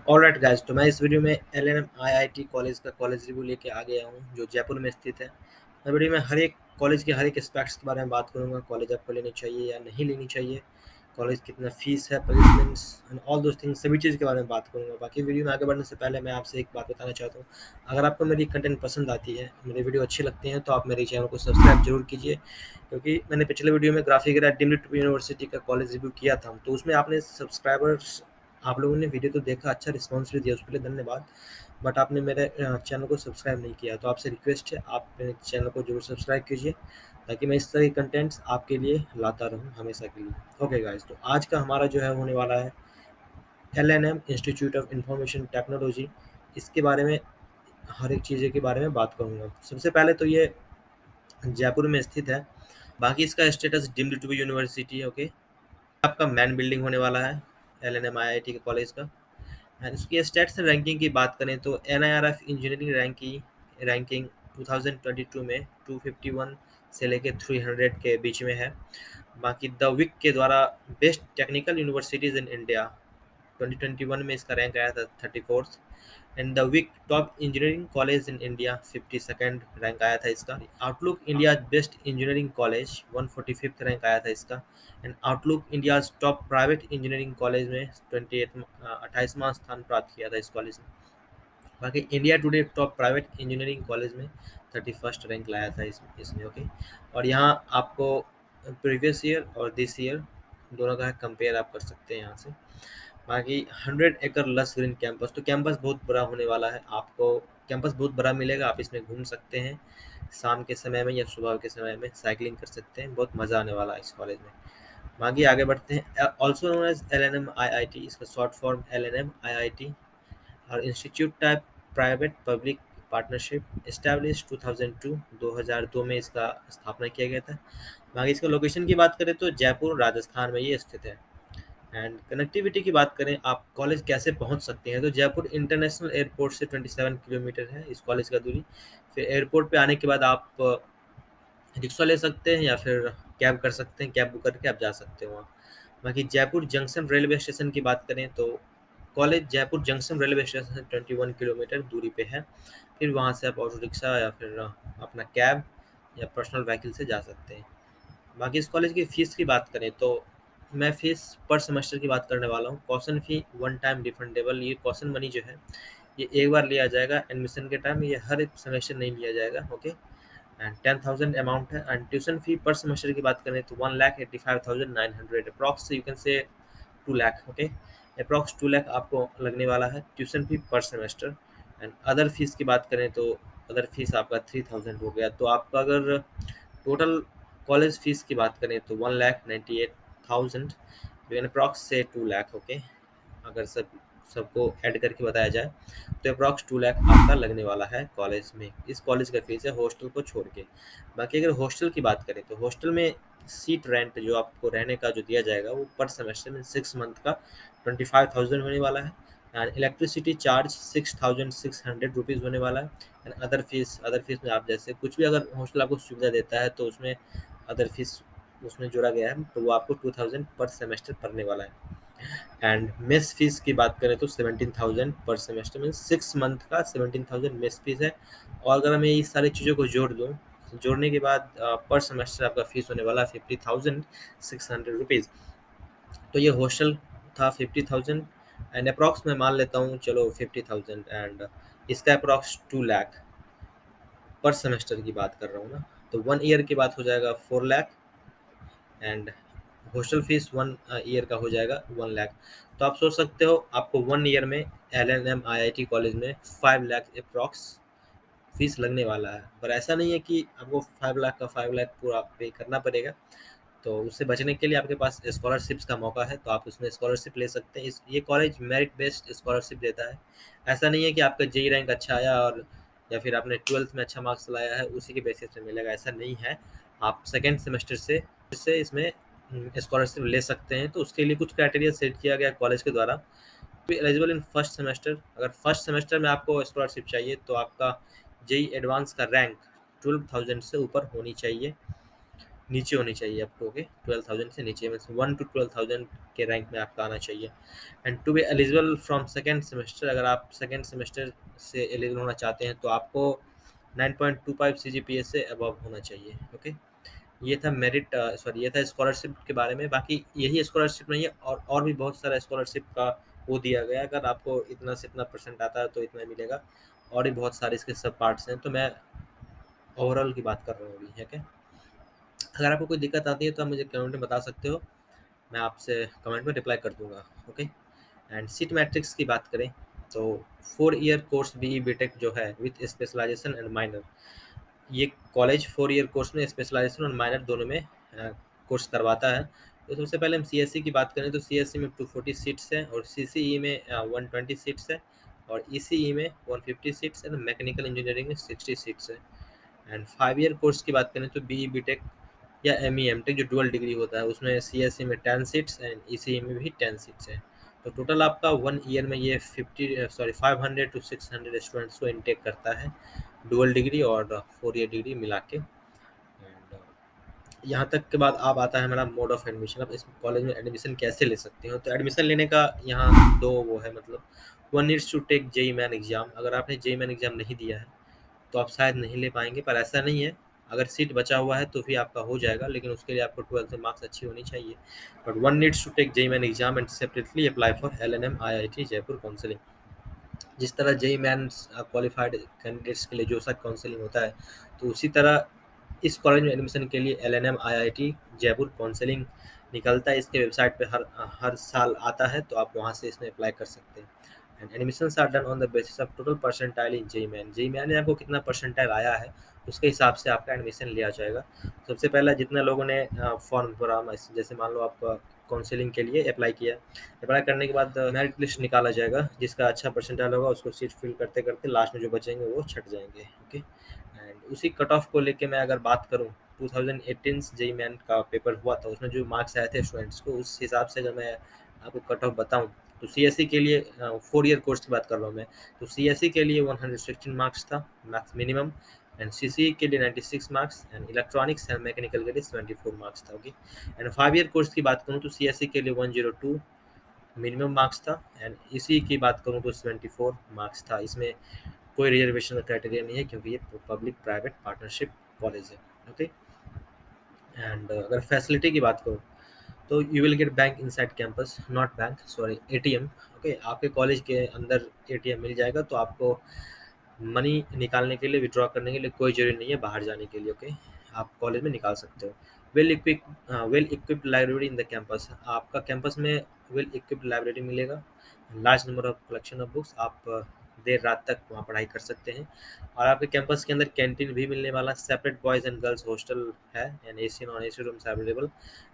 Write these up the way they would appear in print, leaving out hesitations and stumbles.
Alright guys, तो मैं इस वीडियो में एलएनएम आईआईटी कॉलेज का कॉलेज रिव्यू लेके आ गया हूँ जो जयपुर में स्थित है। मैं वीडियो में हर एक कॉलेज के हर एक एस्पेक्ट्स के बारे में बात करूँगा। कॉलेज आपको लेनी चाहिए या नहीं लेनी चाहिए, कॉलेज कितना फीस है, placements and all those things, सभी चीज़ के बारे में बात करूँगा। बाकी वीडियो में आगे बढ़ने से पहले मैं आपसे एक बात बताना चाहता हूँ। अगर आपको मेरी कंटेंट पसंद आती है, मेरी वीडियो अच्छी लगती हैं, तो आप मेरे चैनल को सब्सक्राइब जरूर कीजिए, क्योंकि मैंने पिछले वीडियो में ग्राफिक डीम्ड यूनिवर्सिटी का कॉलेज रिव्यू किया था, तो उसमें आपने सब्सक्राइबर्स, आप लोगों ने वीडियो तो देखा, अच्छा रिस्पॉन्स भी दिया, उसके लिए धन्यवाद। बट आपने मेरे चैनल को सब्सक्राइब नहीं किया, तो आपसे रिक्वेस्ट है आप मेरे चैनल को जरूर सब्सक्राइब कीजिए, ताकि मैं इस तरह के कंटेंट्स आपके लिए लाता रहूं हमेशा के लिए। ओके गाइस, तो आज का हमारा जो है होने वाला है LNM institute of information technology. इसके बारे में हर एक चीज़ें के बारे में बात करूँगा। सबसे पहले तो ये जयपुर में स्थित है। बाकी इसका status deemed to be university है। ओके, आपका मेन बिल्डिंग होने वाला है एलएनएम आईआईटी के कॉलेज का। एंड इसकी स्टेट्स रैंकिंग की बात करें तो एनआईआरएफ इंजीनियरिंग रैंकिंग 2022 में 251 से लेके 300 के बीच में है। बाकी द विक के द्वारा best technical universities in India 2021 में इसका रैंक आया था 34th। And The Week top engineering college in India 52nd rank आया था इसका। Outlook India best engineering college 145th rank आया था इसका। And Outlook India top private engineering college में 28वां स्थान प्राप्त किया था इस कॉलेज ने। बाकी India today top private engineering college में 31st रैंक लाया था इसमें। ओके, और यहाँ आपको प्रीवियस ईयर और दिस ईयर दोनों का कंपेयर आप कर सकते हैं यहाँ से। बाकी 100 एकड़ लस ग्रीन कैंपस, तो कैंपस बहुत बड़ा होने वाला है, आपको कैंपस बहुत बड़ा मिलेगा। आप इसमें घूम सकते हैं शाम के समय में या सुबह के समय में, साइकिलिंग कर सकते हैं, बहुत मज़ा आने वाला है इस कॉलेज में। बाकी आगे बढ़ते हैं। Also known as L N M I I T, इसका short form L N M I I T, और institute type private public partnership, establish 2002 2002 में इसका स्थापना किया गया था। बाकी इसका लोकेशन की बात करें तो जयपुर राजस्थान में ये स्थित है। एंड कनेक्टिविटी की बात करें, आप कॉलेज कैसे पहुंच सकते हैं, तो जयपुर इंटरनेशनल एयरपोर्ट से 27 किलोमीटर है इस कॉलेज का दूरी। फिर एयरपोर्ट पे आने के बाद आप रिक्शा ले सकते हैं या फिर कैब कर सकते हैं, कैब बुक करके आप जा सकते हो वहाँ। बाकी जयपुर जंक्शन रेलवे स्टेशन की बात करें तो college Jaipur junction railway station से 21 किलोमीटर दूरी पे है। फिर वहाँ से आप ऑटो रिक्शा या फिर अपना कैब या पर्सनल व्हीकल से जा सकते हैं। बाकी इस कॉलेज की फ़ीस की बात करें तो मैं फ़ीस पर सेमेस्टर की बात करने वाला हूँ। कॉशन फ़ी वन टाइम रिफंडेबल, ये कॉशन मनी जो है ये एक बार लिया जाएगा एडमिशन के टाइम, ये हर एक सेमेस्टर नहीं लिया जाएगा। ओके, एंड 10,000 अमाउंट है। एंड ट्यूशन फ़ी पर सेमेस्टर की बात करें तो 1,85,900 approx, you can say 2 lakh. Okay, approx 2 lakh आपको लगने वाला है ट्यूशन फ़ी पर सेमेस्टर। एंड अदर फीस की बात करें तो अदर फीस आपका 3,000 हो गया। तो आपका अगर टोटल कॉलेज फीस की बात करें तो 1,98,000, लेकिन अप्रॉक्स से 2 लाख। ओके, अगर सबको ऐड करके बताया जाए तो अप्रॉक्स 2 लाख आपका लगने वाला है कॉलेज में। इस कॉलेज का फीस है हॉस्टल को छोड़ के। बाकी अगर हॉस्टल की बात करें तो हॉस्टल में सीट रेंट जो आपको रहने का जो दिया जाएगा वो पर सेमेस्टर में 6 मंथ का 25,000 होने वाला है। एंड इलेक्ट्रिसिटी चार्ज 6,600 रुपीज़ होने वाला है। एंड अदर फीस में आप जैसे कुछ भी अगर हॉस्टल आपको सुविधा देता है तो उसमें अदर फीस उसमें जोड़ा गया है, तो वो आपको 2,000 पर सेमेस्टर पड़ने वाला है। एंड मेस फीस की बात करें तो 17,000 पर सेमेस्टर में 6 मंथ का 17,000 मेस फीस है। और अगर मैं ये सारी चीज़ों को जोड़ दूँ, जोड़ने के बाद पर सेमेस्टर आपका फीस होने वाला 50,600 रुपीज़। तो ये हॉस्टल था 50,000 एंड अप्रॉक्स मैं मान लेता हूँ, चलो 50,000, एंड इसका अप्रॉक्स 2 लाख पर सेमेस्टर की बात कर रहा हूँ ना। तो 1 ईयर की बात हो जाएगा 4 lakh, and hostel fees 1 year का हो जाएगा 1 लाख। तो आप सोच सकते हो आपको 1 ईयर में L N M I I T college में 5 लाख अप्रॉक्स फीस लगने वाला है। पर ऐसा नहीं है कि आपको 5 लाख का 5 लाख पूरा पे करना पड़ेगा। तो उससे बचने के लिए आपके पास स्कॉलरशिप्स का मौका है, तो आप उसमें स्कॉलरशिप ले सकते हैं। ये कॉलेज मेरिट बेस्ड स्कॉलरशिप देता है। ऐसा नहीं है कि आपका जेई रैंक अच्छा आया और या फिर आपने ट्वेल्थ में अच्छा मार्क्स लाया है उसी के बेसिस पे मिलेगा, ऐसा नहीं है। आप सेकेंड सेमेस्टर से इसमें स्कॉलरशिप ले सकते हैं। तो उसके लिए कुछ क्राइटेरिया सेट किया गया कॉलेज के द्वारा। Be eligible in first semester, अगर फर्स्ट सेमेस्टर में आपको स्कॉलरशिप चाहिए तो आपका जेई एडवांस का रैंक 12,000 से ऊपर होनी चाहिए। नीचे होनी चाहिए आपको, ओके, 12,000 से नीचे, मीन्स 1 to 12,000 के रैंक में आपका आना चाहिए। And to be eligible from second semester, अगर आप सेकेंड सेमेस्टर से एलिजिबल होना चाहते हैं तो आपको 9.25 CGPA से अबव होना चाहिए, ओके। ये था मेरिट, सॉरी, ये था स्कॉलरशिप के बारे में। बाकी यही स्कॉलरशिप नहीं है, और भी बहुत सारा स्कॉलरशिप का वो दिया गया है। अगर आपको इतना से इतना परसेंट आता है तो इतना मिलेगा, और भी बहुत सारे इसके सब पार्ट्स हैं, तो मैं ओवरऑल की बात कर रहा हूँ अभी, है क्या। अगर आपको कोई दिक्कत आती है तो आप मुझे कमेंट में बता सकते हो, मैं आपसे कमेंट में रिप्लाई कर दूंगा, ओके। एंड सीट मैट्रिक्स की बात करें तो 4 ईयर कोर्स BE BTech जो है विथ स्पेशलाइजेशन एंड माइनर, ये कॉलेज 4 ईयर कोर्स में स्पेशलाइजेशन और माइनर दोनों में कोर्स करवाता है। तो सबसे पहले हम CSE की बात करें तो CSE में 240 सीट्स हैं, और CCE में 120 सीट्स है, और ECE में 150 सीट्स एंड मैकेनिकल इंजीनियरिंग में 60 सीट्स है। एंड 5 ईयर कोर्स की बात करें तो BE BTech या ME MTech जो डुअल डिग्री होता है उसमें CSE में 10 सीट्स एंड ECE में भी 10 सीट्स है। तो टोटल आपका 1 ईयर में ये 500 to 600 स्टूडेंट्स को इनटेक करता है, डुअल डिग्री और 4 ईयर डिग्री मिला के। एंड यहाँ तक के बाद अब आता है हमारा मोड ऑफ एडमिशन। अब इस कॉलेज में एडमिशन कैसे ले सकते हो, तो एडमिशन लेने का यहाँ दो वो है, मतलब one needs to take JEE main exam. अगर आपने JEE मेन एग्जाम नहीं दिया है तो आप शायद नहीं ले पाएंगे, पर ऐसा नहीं है, अगर सीट बचा हुआ है तो फिर आपका हो जाएगा, लेकिन उसके लिए आपको 12th में मार्क्स अच्छी होनी चाहिए। But one needs to take JEE main exam and separately apply for LNM IIT Jaipur counselling. जिस तरह JEE मेंस क्वालिफाइड कैंडिडेट्स के लिए जो सा काउंसलिंग होता है, तो उसी तरह इस कॉलेज में एडमिशन के लिए LNM IIT जयपुर काउंसलिंग निकलता है। इसके वेबसाइट पे हर हर साल आता है, तो आप वहाँ से इसमें अप्लाई कर सकते हैं। And admissions are done on the basis of total percentile in JEE main. JEE main में आपको कितना परसेंटाइल आया है उसके हिसाब से आपका एडमिशन लिया जाएगा। सबसे पहला जितने लोगों ने फॉर्म भरा, जैसे मान लो आप काउंसलिंग के लिए अप्लाई किया, अप्लाई करने के बाद मेरिट लिस्ट निकाला जाएगा, जिसका अच्छा परसेंटाइल होगा उसको सीट फिल करते करते लास्ट में जो बचेंगे वो छट जाएंगे, ओके। एंड उसी कट ऑफ को लेके मैं अगर बात करूँ, 2018 JEE मेन का पेपर हुआ था, उसमें जो मार्क्स आए थे स्टूडेंट्स को, उस हिसाब से अगर मैं आपको कट ऑफ बताऊँ तो CSE के लिए 4 ईयर कोर्स की बात कर रहा हूँ मैं, तो CSE के लिए 116 मार्क्स था मैथ्स मिनिमम, एंड CCE के लिए 96 marks, and electronics and mechanical के लिए 74 मार्क्स था, ओके। एंड 5 ईयर कोर्स की बात करूँ तो CSE के लिए 102 मिनिमम मार्क्स था, एंड इसी की बात करूँ तो 74 मार्क्स था। इसमें कोई रिजर्वेशन का क्राइटेरिया नहीं है, क्योंकि ये पब्लिक प्राइवेट पार्टनरशिप कॉलेज है, ओके। एंड अगर फैसिलिटी की बात करूँ तो you will get bank inside campus, not bank, sorry, ATM, okay. आपके कॉलेज के अंदर ATM मिल जाएगा, तो आपको मनी निकालने के लिए, विड्रॉ करने के लिए कोई जरूरी नहीं है बाहर जाने के लिए, ओके। आप कॉलेज में निकाल सकते हो। Well equipped library in the campus, आपका कैंपस में वेल इक्विप्ड लाइब्रेरी मिलेगा, large number of collection of books, आप देर रात तक वहाँ पढ़ाई कर सकते हैं। और आपके कैंपस के अंदर कैंटीन भी मिलने वाला, separate boys and girls hostel है, and AC non AC rooms available.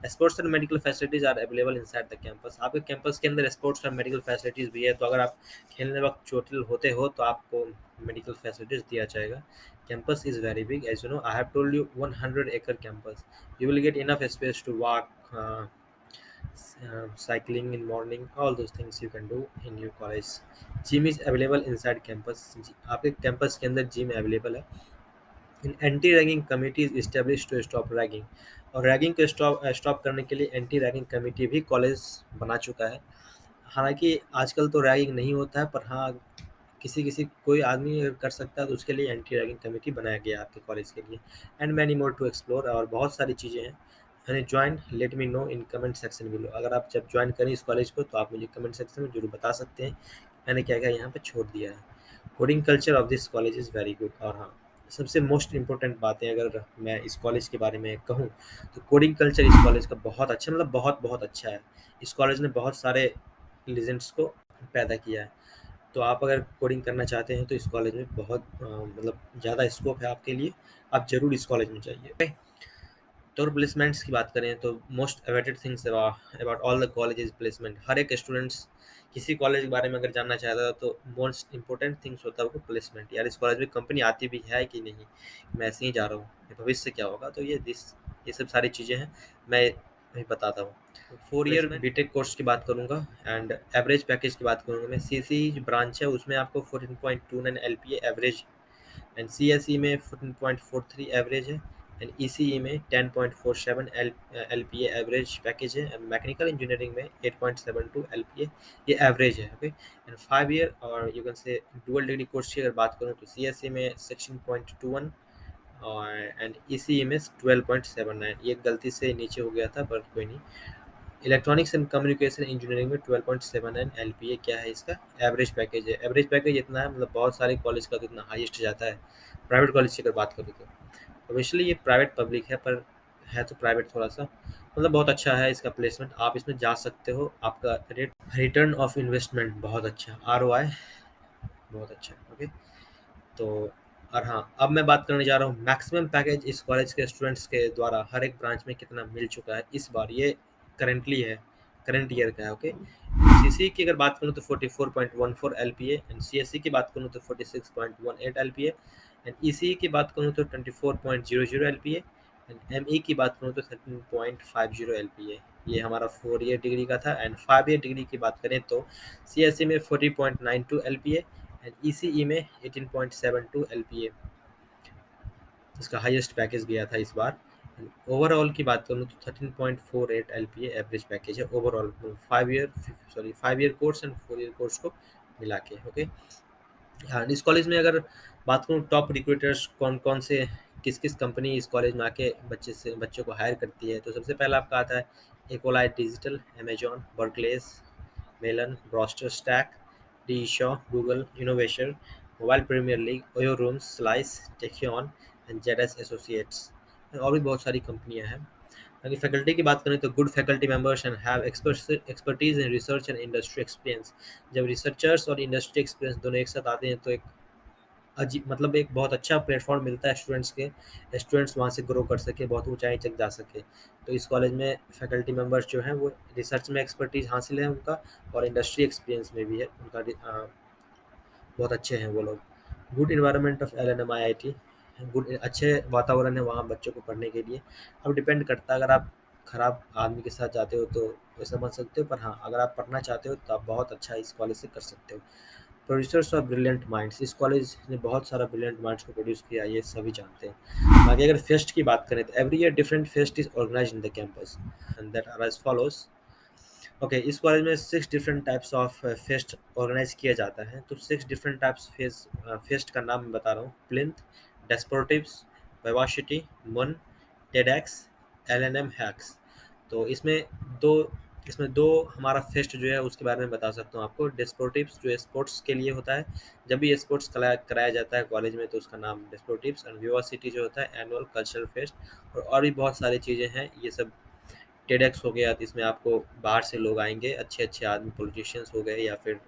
Sports and medical facilities are available inside the campus. आपके कैंपस के अंदर स्पोर्ट्स और मेडिकल फैसिलिटीज़ भी है, तो अगर आप खेलने वक्त चोटिल होते हो तो आपको मेडिकल फैसिलिटीज़ दिया जाएगा। Campus is very big, as you know. I have told you 100-acre campus. You will get enough space to walk, cycling in morning, all those things you can do in your college. Gym is available inside campus. आपके campus के अंदर gym available है। An anti ragging committee is establish to stop ragging, और ragging को stop करने के लिए anti ragging committee भी कॉलेज बना चुका है। हालांकि आजकल तो रैगिंग नहीं होता है, पर हाँ, किसी किसी कोई आदमी अगर कर सकता है तो उसके लिए एंटी रैगिंग कमेटी बनाया गया है आपके कॉलेज के लिए। And many more to explore, और बहुत सारी चीज़ें हैं। मैंने join, let me know in comment section below. अगर आप जब ज्वाइन करें इस कॉलेज को तो आप मुझे कमेंट सेक्शन में जरूर बता सकते हैं मैंने क्या क्या यहाँ पे छोड़ दिया है। Coding culture of this college is very good. और हाँ, सबसे मोस्ट इंपॉर्टेंट बातें अगर मैं इस कॉलेज के बारे में कहूँ तो कोडिंग कल्चर इस कॉलेज का बहुत अच्छा, मतलब बहुत बहुत अच्छा है। इस कॉलेज ने बहुत सारे लीजेंड्स को पैदा किया है। तो आप अगर कोडिंग करना चाहते हैं तो इस कॉलेज में बहुत मतलब ज़्यादा स्कोप है आपके लिए, आप ज़रूर इस कॉलेज में जाइए। तो और प्लेसमेंट्स की बात करें तो most awaited things about all the colleges placement. हर एक स्टूडेंट्स किसी कॉलेज के बारे में अगर जानना चाहता है तो मोस्ट इंपॉर्टेंट थिंग्स होता है वो प्लेसमेंट। यार इस कॉलेज में कंपनी आती भी है कि नहीं, मैं ऐसे ही जा रहा हूँ, भविष्य क्या होगा, तो ये सब सारी चीज़ें हैं, मैं अभी बताता हूँ। 4 ईयर बीटेक कोर्स की बात करूँगा, एंड एवरेज पैकेज की बात करूँगा मैं। CC ब्रांच है उसमें आपको 14.29 LPA एवरेज, एंड CSE में 14.43 एवरेज है, एंड ईसीई में 10.47 LPA एवरेज पैकेज है, एंड मैकेनिकल इंजीनियरिंग में 8.72 LPA ये एवरेज है। ओके, एंड 5 ईयर और you can say dual degree course की अगर बात करूँ तो सीएससी में 16.21 और एंड ईसीई में 12.79, ये गलती से नीचे हो गया था पर कोई नहीं। इलेक्ट्रॉनिक्स एंड कम्युनिकेशन इंजीनियरिंग में 12.79 LPA क्या है इसका एवरेज पैकेज है। एवरेज पैकेज इतना है, मतलब बहुत सारे कॉलेज का तो इतना हाईएस्ट जाता है। प्राइवेट कॉलेज की अगर बात करूँ तो ऑब्वियसली ये प्राइवेट पब्लिक है, पर है तो प्राइवेट थोड़ा सा, मतलब बहुत अच्छा है इसका प्लेसमेंट, आप इसमें जा सकते हो। आपका रेट रिटर्न ऑफ इन्वेस्टमेंट बहुत अच्छा, ROI बहुत अच्छा है। ओके, तो और हाँ, अब मैं बात करने जा रहा हूँ मैक्सिमम पैकेज इस कॉलेज के स्टूडेंट्स के द्वारा हर एक ब्रांच में कितना मिल चुका है इस बार, ये करेंटली है, करंट ईयर का है। ओके, सीसी की अगर बात करूँ तो 44.14 LPA, एंड सीएससी की बात करूँ तो 46.18 LPA, एंड ईसीई की बात करूँ तो 24.00 LPA, एंड एमई की बात करूँ तो 13.50 LPA। ये हमारा 4 ईयर डिग्री का था। एंड 5 ईयर डिग्री की बात करें तो सीएससी में 40.92 LPA एंड ईसीई में 18.72 LPA इसका हाईएस्ट पैकेज गया था इस बार। ओवरऑल की बात करूँ तो 13.48 LPA एवरेज पैकेज है overall, 5 year course and 4 year course को मिला के। ओके, हाँ, इस कॉलेज में अगर बात करूँ टॉप रिक्रूटर्स कौन कौन से, किस किस कंपनी इस कॉलेज में आके बच्चों को हायर करती है, तो सबसे पहला आपका आता है Accolite digital, Amazon, Barclays, Mellon, BrowserStack, D Shaw, Google innovation, mobile premier league, OYO rooms, Slice, Tekion and ZS associates, और भी बहुत सारी कंपनियां हैं। अगर फैकल्टी की बात करें तो good faculty members and have expertise in research and industry experience. जब रिसर्चर्स और इंडस्ट्री एक्सपीरियंस दोनों एक साथ आते हैं तो एक अजीब, मतलब एक बहुत अच्छा प्लेटफॉर्म मिलता है स्टूडेंट्स के, स्टूडेंट्स वहाँ से ग्रो कर सके, बहुत ऊंचाई तक जा सके। तो इस कॉलेज में फैकल्टी मेंबर्स जो हैं वो रिसर्च में एक्सपर्टीज हासिल है उनका, और इंडस्ट्री एक्सपीरियंस में भी है उनका, बहुत अच्छे हैं वो लोग। Good environment of LNM IIT, good अच्छे वातावरण है वहाँ बच्चों को पढ़ने के लिए। अब डिपेंड करता है, अगर आप खराब आदमी के साथ जाते हो तो वैसा बन सकते हो, पर हाँ अगर आप पढ़ना चाहते हो तो आप बहुत अच्छा इस कॉलेज से कर सकते हो। प्रोड्यूसर्स और ब्रिलियंट माइंड्स, इस कॉलेज ने बहुत सारा ब्रिलियंट माइंड्स को प्रोड्यूस किया, ये सभी जानते हैं। बाकी अगर फेस्ट की बात करें तो every year different fest is organised in the campus and that are as follows. Okay, इस कॉलेज में 6 different types of fest organise किया जाता है। तो 6 डिफरेंट टाइप्स फेस्ट का नाम मैं बता रहा हूँ: प्लिंथ, डेस्पोर्टिव्स, वाइवासिटी, मन, टेडेक्स, LNM हैक्स। तो दो इसमें दो हमारा फेस्ट जो है उसके बारे में बता सकता हूँ आपको। डेस्पोर्टिव्स जो स्पोर्ट्स के लिए होता है, जब भी स्पोर्ट्स कराया जाता है कॉलेज में तो उसका नाम डेस्पोर्टिव्स। एंड विवासिटी जो होता है एनुअल कल्चरल फेस्ट, और भी बहुत सारी चीज़ें हैं ये सब। टेडेक्स हो गया, तो इसमें आपको बाहर से लोग आएंगे, अच्छे अच्छे आदमी, पॉलिटिशियंस हो गए या फिर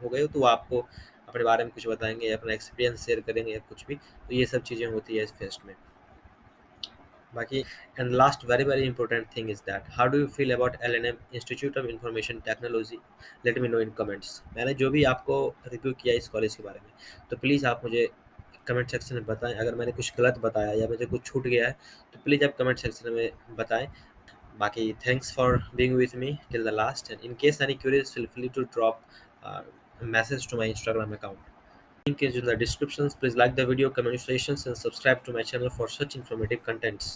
हो गए, तो वो आपको अपने बारे में कुछ बताएंगे या अपना एक्सपीरियंस शेयर करेंगे या कुछ भी, तो ये सब चीज़ें होती है इस फेस्ट में। बाकी and last very very important thing is that how do you feel about LNM institute of information technology, late me know in comments. मैंने जो भी आपको रिव्यू किया इस कॉलेज के बारे में, तो प्लीज़ आप मुझे कमेंट सेक्शन में बताएं। अगर मैंने कुछ गलत बताया या मुझे कुछ छूट गया है तो प्लीज़ आप कमेंट सेक्शन में बताएं। Baki, thanks for being with me till the last. And in case any curious, feel free to drop a message to my Instagram account. Link is in the descriptions. Please like the video, comment suggestions, and subscribe to my channel for such informative contents.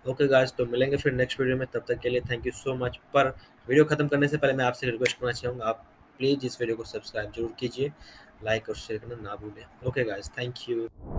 Okay guys, तो मिलेंगे फिर next video में, तब तक के लिए thank you so much. पर video खत्म करने से पहले मैं आपसे रिक्वेस्ट करना चाहूँगा, आप प्लीज़ इस वीडियो को सब्सक्राइब जरूर कीजिए, लाइक और शेयर करना ना भूलें। Okay guys, thank you.